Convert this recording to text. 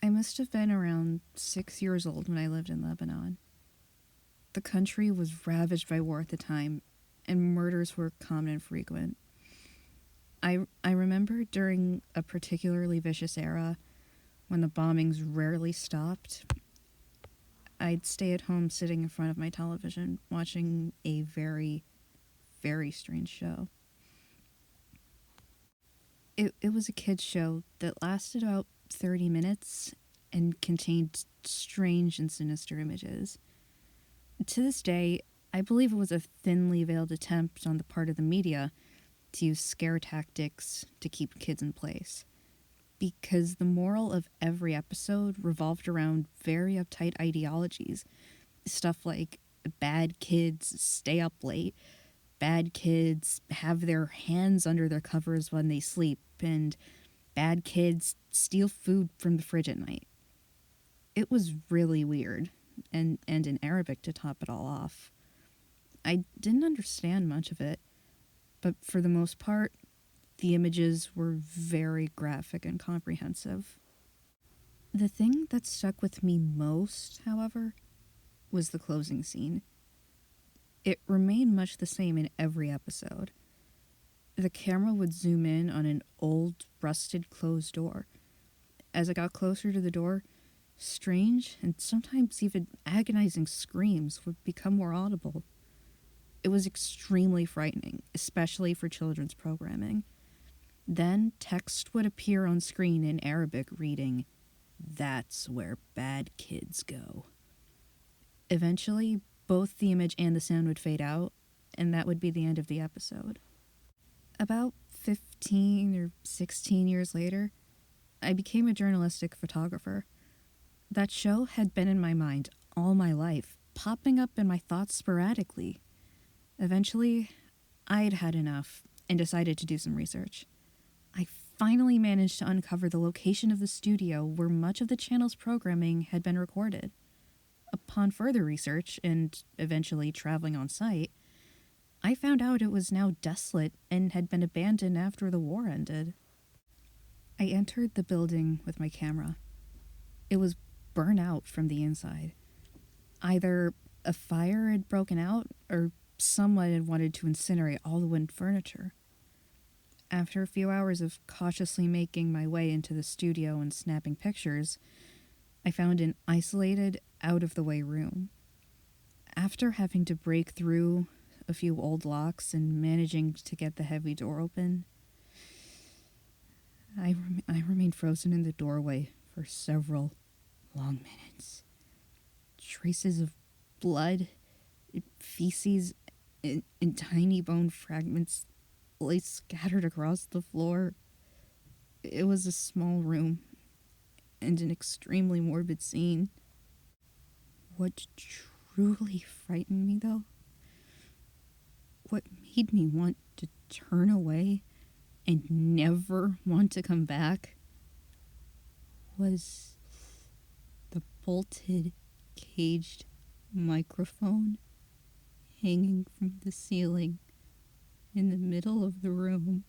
I must have been around 6 years old when I lived in Lebanon. The country was ravaged by war at the time, and murders were common and frequent. I remember during a particularly vicious era, when the bombings rarely stopped, I'd stay at home sitting in front of my television watching a very, very strange show. It was a kids' show that lasted about 30 minutes and contained strange and sinister images. To this day, I believe it was a thinly veiled attempt on the part of the media to use scare tactics to keep kids in place. Because the moral of every episode revolved around very uptight ideologies. Stuff like bad kids stay up late, bad kids have their hands under their covers when they sleep, and bad kids steal food from the fridge at night. It was really weird, and in Arabic to top it all off. I didn't understand much of it, but for the most part, the images were very graphic and comprehensive. The thing that stuck with me most, however, was the closing scene. It remained much the same in every episode. The camera would zoom in on an old, rusted closed door. As it got closer to the door, strange and sometimes even agonizing screams would become more audible. It was extremely frightening, especially for children's programming. Then text would appear on screen in Arabic reading, "That's where bad kids go." Eventually, both the image and the sound would fade out, and that would be the end of the episode. About 15 or 16 years later, I became a journalistic photographer. That show had been in my mind all my life, popping up in my thoughts sporadically. Eventually, I'd had enough and decided to do some research. I finally managed to uncover the location of the studio where much of the channel's programming had been recorded. Upon further research, and eventually traveling on site, I found out it was now desolate and had been abandoned after the war ended. I entered the building with my camera. It was burnt out from the inside. Either a fire had broken out, or someone had wanted to incinerate all the wooden furniture. After a few hours of cautiously making my way into the studio and snapping pictures, I found an isolated, out-of-the-way room. After having to break through a few old locks and managing to get the heavy door open, I remained frozen in the doorway for several long minutes. Traces of blood, feces, and tiny bone fragments lay scattered across the floor. It was a small room and an extremely morbid scene. What truly frightened me, though, what made me want to turn away and never want to come back, was the bolted, caged microphone hanging from the ceiling in the middle of the room.